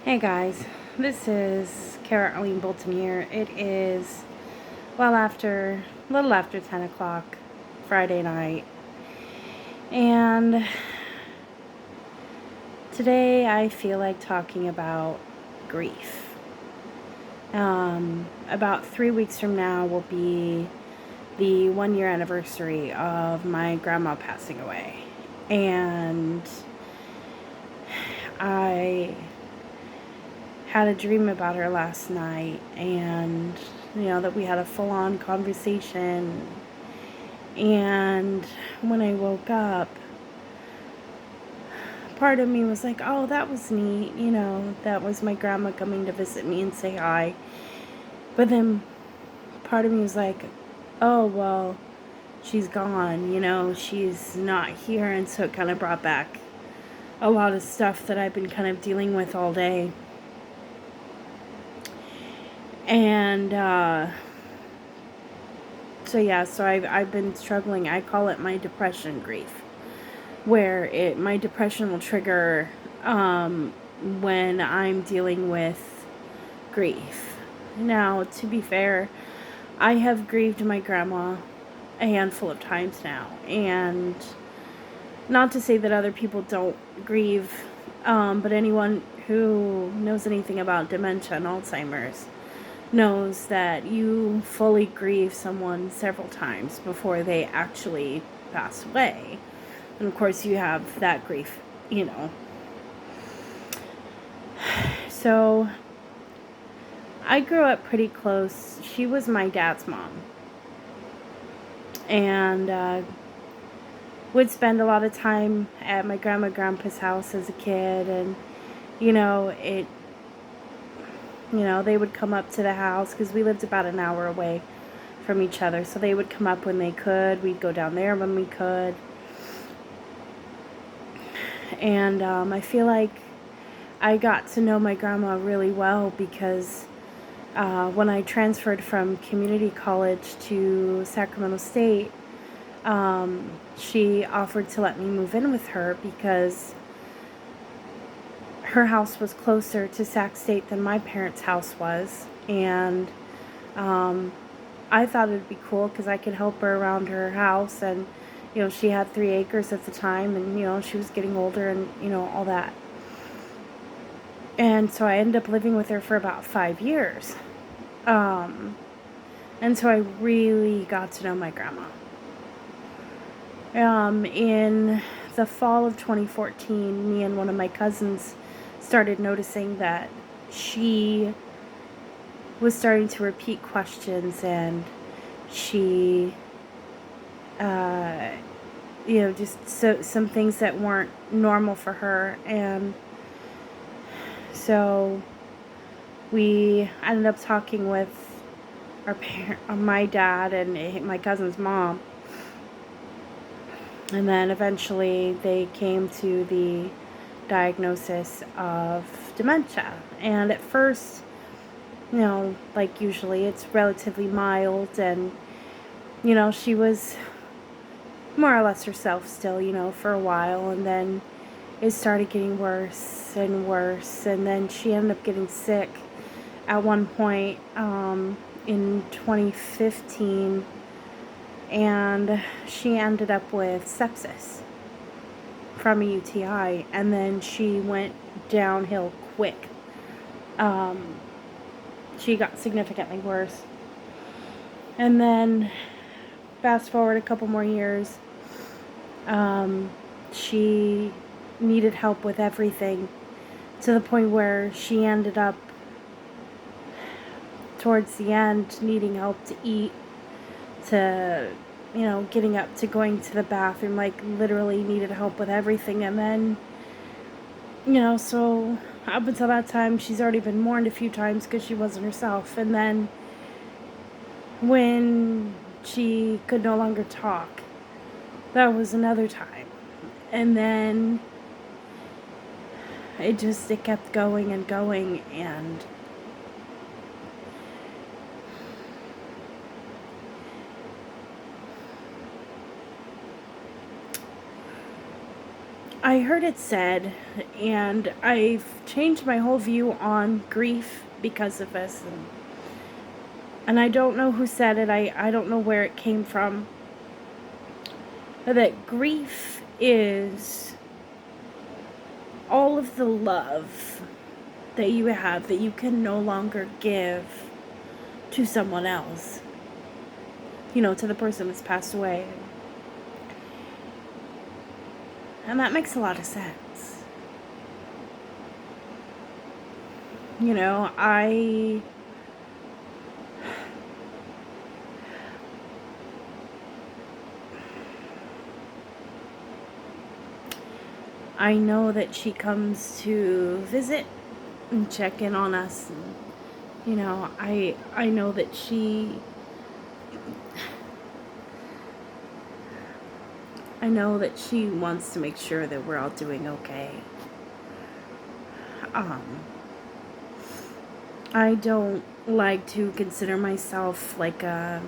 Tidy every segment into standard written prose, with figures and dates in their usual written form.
Hey guys, this is Kara Arlene Bolton here. It is a little after 10 o'clock Friday night, and today I feel like talking about grief. About 3 weeks from now will be the 1 year anniversary of my grandma passing away, and I had a dream about her last night, and that we had a full-on conversation. And when I woke up, part of me was like, oh, that was neat, that was my grandma coming to visit me and say hi. But then part of me was like, oh, well, she's gone, she's not here. And so it kind of brought back a lot of stuff that I've been kind of dealing with all day. And so I've been struggling. I call it my depression grief, where my depression will trigger when I'm dealing with grief. Now, to be fair, I have grieved my grandma a handful of times now, and not to say that other people don't grieve, but anyone who knows anything about dementia and Alzheimer's knows that you fully grieve someone several times before they actually pass away. And of course, you have that grief, So, I grew up pretty close. She was my dad's mom. And would spend a lot of time at my grandpa's house as a kid. And, they would come up to the house because we lived about an hour away from each other. So they would come up when they could. We'd go down there when we could. And I feel like I got to know my grandma really well because when I transferred from community college to Sacramento State, she offered to let me move in with her because her house was closer to Sac State than my parents' house was. And I thought it would be cool because I could help her around her house. And, she had 3 acres at the time, and, she was getting older and, all that. And so I ended up living with her for about 5 years. And so I really got to know my grandma. In the fall of 2014, me and one of my cousins started noticing that she was starting to repeat questions, and she, just some things that weren't normal for her. And so we ended up talking with my dad and my cousin's mom. And then eventually they came to the diagnosis of dementia. And at first, like usually, it's relatively mild, and, she was more or less herself still, for a while. And then it started getting worse and worse. And then she ended up getting sick at one point in 2015. And she ended up with sepsis from a UTI, and then she went downhill quick. She got significantly worse. And then, fast forward a couple more years, she needed help with everything, to the point where she ended up, towards the end, needing help to eat, to getting up, to going to the bathroom, like literally needed help with everything. And then, so up until that time, she's already been mourned a few times because she wasn't herself. And then when she could no longer talk, that was another time. And then it kept going and going. And I heard it said, and I've changed my whole view on grief because of this. And I don't know who said it, I don't know where it came from. That grief is all of the love that you have that you can no longer give to someone else. You know, to the person that's passed away. And that makes a lot of sense. You know, I know that she comes to visit and check in on us. And, you know, I know that she wants to make sure that we're all doing okay. I don't like to consider myself like a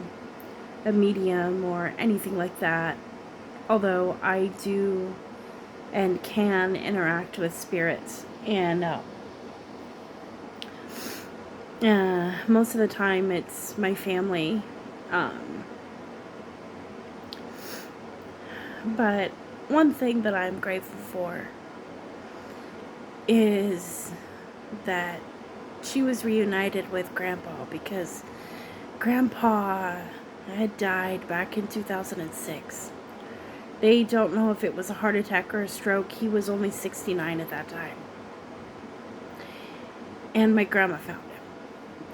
medium or anything like that. Although I do and can interact with spirits. And most of the time it's my family. But one thing that I'm grateful for is that she was reunited with Grandpa, because Grandpa had died back in 2006. They don't know if it was a heart attack or a stroke. He was only 69 at that time. And my grandma found him.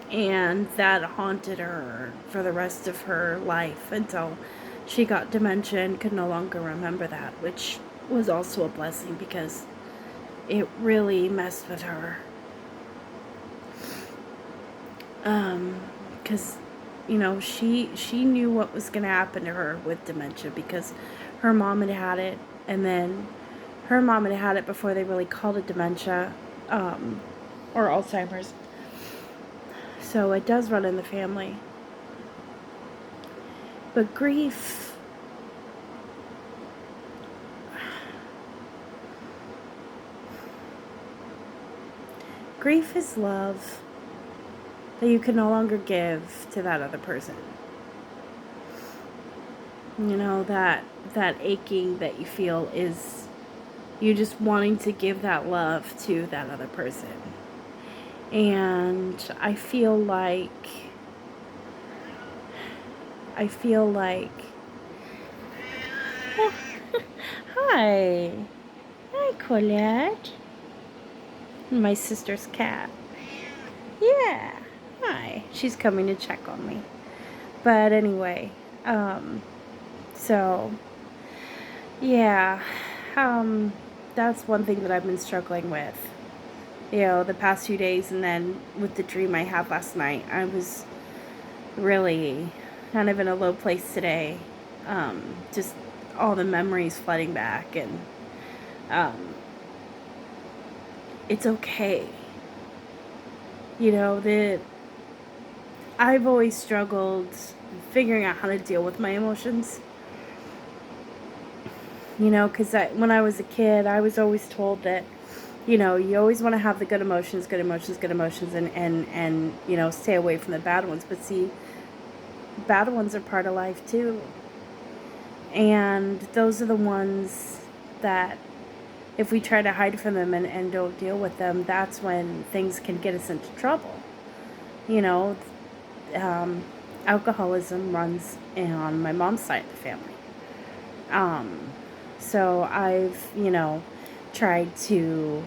And that haunted her for the rest of her life until she got dementia and could no longer remember that, which was also a blessing because it really messed with her. Because, you know, she knew what was going to happen to her with dementia because her mom had had it, and then her mom had had it before they really called it dementia, or Alzheimer's. So it does run in the family. But grief, grief is love that you can no longer give to that other person. You know, that aching that you feel is you just wanting to give that love to that other person. And I feel like hi Colette, my sister's cat. Yeah, hi. She's coming to check on me. But anyway, so yeah, that's one thing that I've been struggling with, you know, the past few days. And then with the dream I had last night, I was really kind of in a low place today. Just all the memories flooding back, and it's okay. You know, I've always struggled figuring out how to deal with my emotions. You know, because when I was a kid, I was always told that, you know, you always want to have the good emotions, and you know, stay away from the bad ones. But see, bad ones are part of life too. And those are the ones that, if we try to hide from them and don't deal with them, that's when things can get us into trouble. You know, alcoholism runs on my mom's side of the family. So I've, you know, tried to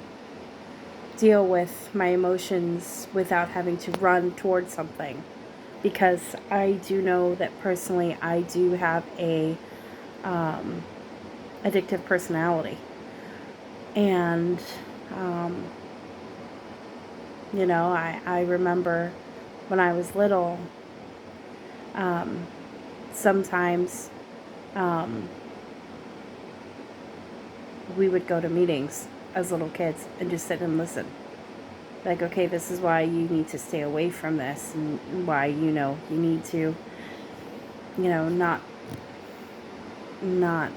deal with my emotions without having to run towards something, because I do know that personally I do have a addictive personality. And you know, I remember when I was little, sometimes we would go to meetings as little kids and just sit and listen. Like, okay, this is why you need to stay away from this, and why, you know, you need to, you know, not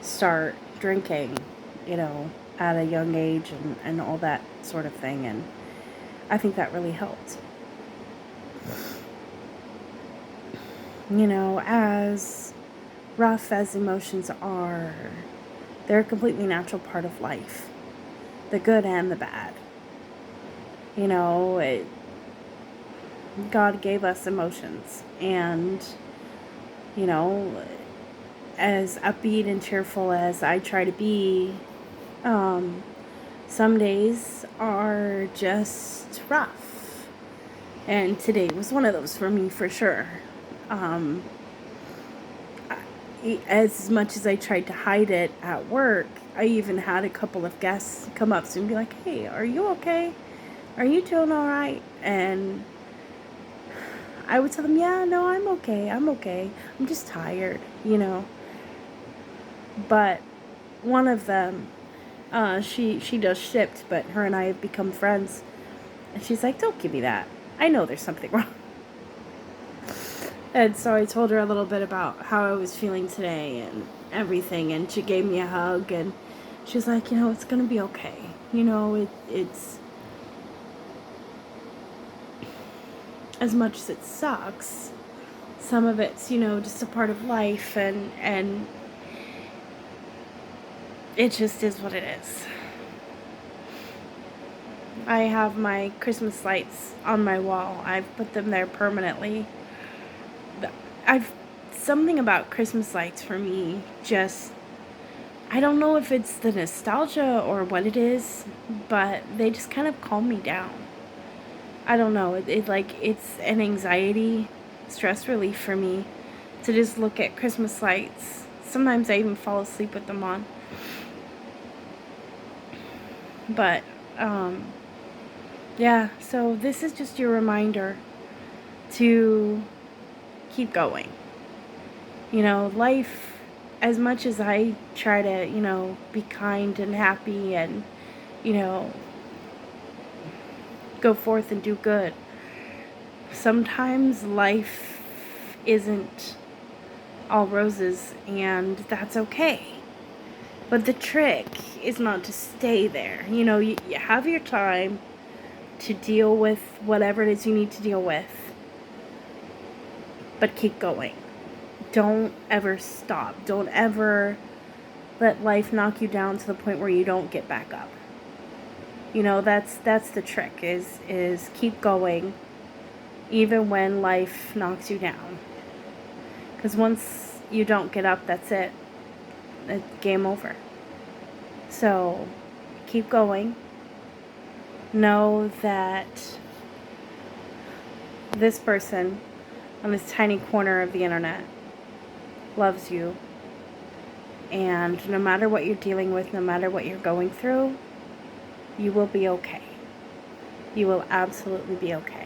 start drinking, at a young age and all that sort of thing. And I think that really helped. As rough as emotions are, they're a completely natural part of life. The good and the bad. God gave us emotions. And, as upbeat and cheerful as I try to be, some days are just rough. And today was one of those for me, for sure. As much as I tried to hide it at work, I even had a couple of guests come up to me and be like, "Hey, are you okay? Are you doing all right?" And I would tell them, "Yeah, no, I'm okay. I'm just tired, But one of them, she does Shipt, but her and I have become friends. And she's like, "Don't give me that. I know there's something wrong." And so I told her a little bit about how I was feeling today and everything, and she gave me a hug, and she's like, "It's gonna be okay. It's as much as it sucks, some of it's, just a part of life, and it just is what it is." I have my Christmas lights on my wall. I've put them there permanently. Something about Christmas lights for me, just, I don't know if it's the nostalgia or what it is, but they just kind of calm me down. I don't know. It's an anxiety, stress relief for me to just look at Christmas lights. Sometimes I even fall asleep with them on. But, yeah, so this is just your reminder to keep going. Life, as much as I try to, be kind and happy and, go forth and do good, sometimes life isn't all roses, and that's okay. But the trick is not to stay there. You have your time to deal with whatever it is you need to deal with, but keep going. Don't ever stop. Don't ever let life knock you down to the point where you don't get back up. That's the trick, is keep going even when life knocks you down. Because once you don't get up, that's it. It's game over. So keep going. Know that this person on this tiny corner of the internet loves you. And no matter what you're dealing with, no matter what you're going through, you will be okay. You will absolutely be okay.